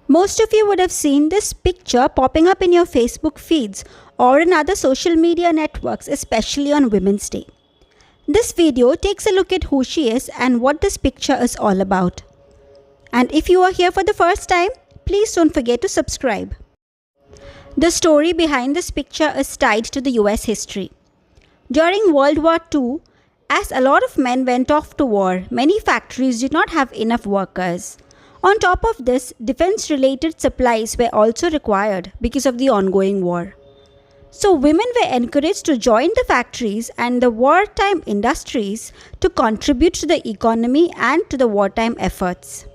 Most of you would have seen this picture popping up in your Facebook feeds or in other social media networks, especially on Women's Day. This video takes a look at who she is and what this picture is all about. And if you are here for the first time, please don't forget to subscribe. The story behind this picture is tied to the US history. During World War II, as a lot of men went off to war, many factories did not have enough workers. On top of this, defense-related supplies were also required because of the ongoing war. So women were encouraged to join the factories and the wartime industries to contribute to the economy and to the wartime efforts.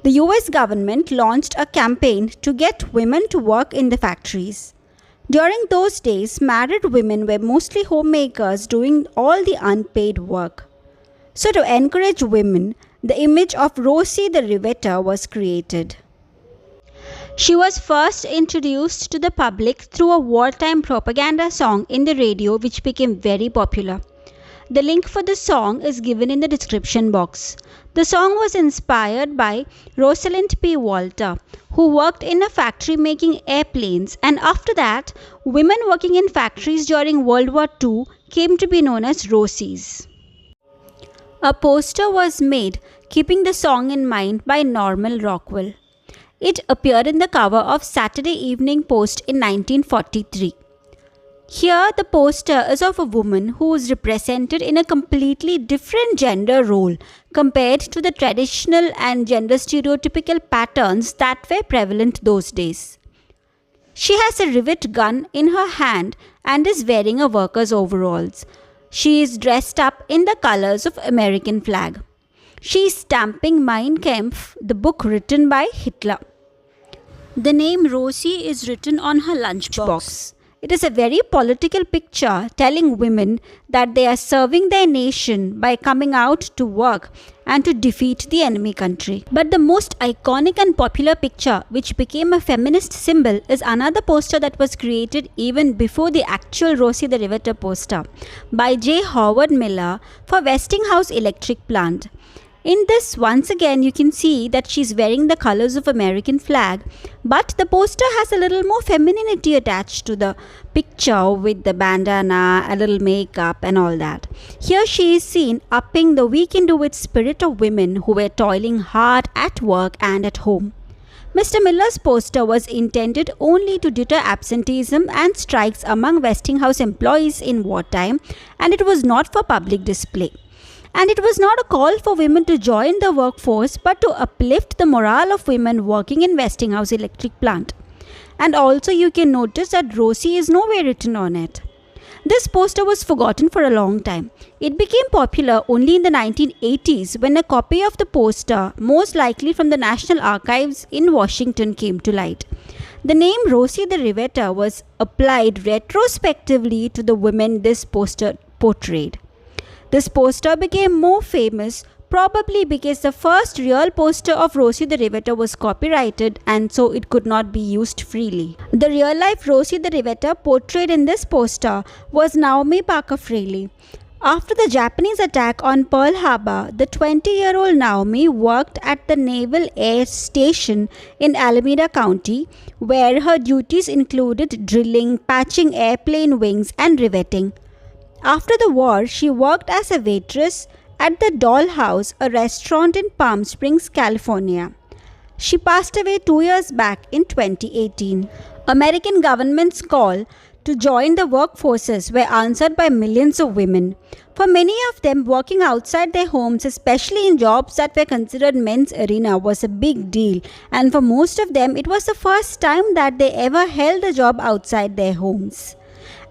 The US government launched a campaign to get women to work in the factories. During those days, married women were mostly homemakers doing all the unpaid work. So to encourage women, the image of Rosie the Riveter was created. She was first introduced to the public through a wartime propaganda song in the radio which became very popular. The link for the song is given in the description box. The song was inspired by Rosalind P. Walter, who worked in a factory making airplanes, and after that, women working in factories during World War II came to be known as Rosies. A poster was made keeping the song in mind by Norman Rockwell. It appeared in the cover of Saturday Evening Post in 1943. Here, the poster is of a woman who is represented in a completely different gender role compared to the traditional and gender stereotypical patterns that were prevalent those days. She has a rivet gun in her hand and is wearing a worker's overalls. She is dressed up in the colors of American flag. She is stamping Mein Kampf, the book written by Hitler. The name Rosie is written on her lunchbox. It is a very political picture telling women that they are serving their nation by coming out to work and to defeat the enemy country. But the most iconic and popular picture, which became a feminist symbol, is another poster that was created even before the actual Rosie the Riveter poster by J. Howard Miller for Westinghouse Electric Plant. In this, once again, you can see that she's wearing the colors of American flag, but the poster has a little more femininity attached to the picture with the bandana, a little makeup and all that. Here she is seen upping the we can do it spirit of women who were toiling hard at work and at home. Mr. Miller's poster was intended only to deter absenteeism and strikes among Westinghouse employees in wartime, and it was not for public display. And it was not a call for women to join the workforce, but to uplift the morale of women working in Westinghouse Electric Plant. And also you can notice that Rosie is nowhere written on it. This poster was forgotten for a long time. It became popular only in the 1980s when a copy of the poster, most likely from the National Archives in Washington, came to light. The name Rosie the Riveter was applied retrospectively to the women this poster portrayed. This poster became more famous probably because the first real poster of Rosie the Riveter was copyrighted and so it could not be used freely. The real-life Rosie the Riveter portrayed in this poster was Naomi Parker Fraley. After the Japanese attack on Pearl Harbor, the 20-year-old Naomi worked at the Naval Air Station in Alameda County, where her duties included drilling, patching airplane wings, and riveting. After the war, she worked as a waitress at the Doll House, a restaurant in Palm Springs, California. She passed away 2 years back in 2018. American government's call to join the workforces were answered by millions of women. For many of them, working outside their homes, especially in jobs that were considered men's arena, was a big deal, and for most of them, it was the first time that they ever held a job outside their homes.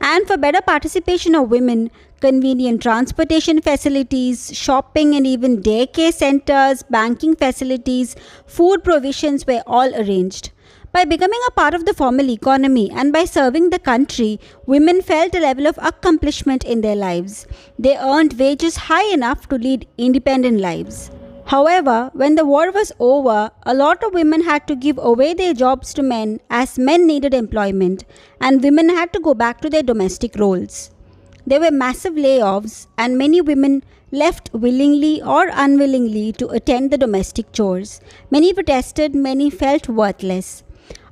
And for better participation of women, convenient transportation facilities, shopping and even daycare centers, banking facilities, food provisions were all arranged. By becoming a part of the formal economy and by serving the country, women felt a level of accomplishment in their lives. They earned wages high enough to lead independent lives. However, when the war was over, a lot of women had to give away their jobs to men as men needed employment, and women had to go back to their domestic roles. There were massive layoffs, and many women left willingly or unwillingly to attend the domestic chores. Many protested, many felt worthless.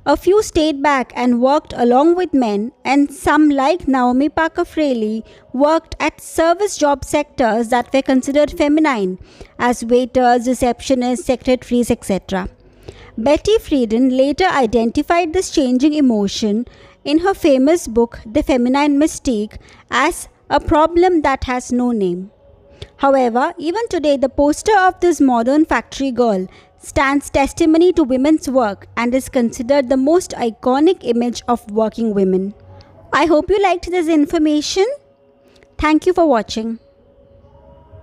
A few stayed back and worked along with men, and some, like Naomi Parker Fraley, worked at service job sectors that were considered feminine, as waiters, receptionists, secretaries, etc. Betty Friedan later identified this changing emotion in her famous book, The Feminine Mystique, as a problem that has no name. However, even today, the poster of this modern factory girl stands testimony to women's work and is considered the most iconic image of working women. I hope you liked this information. Thank you for watching.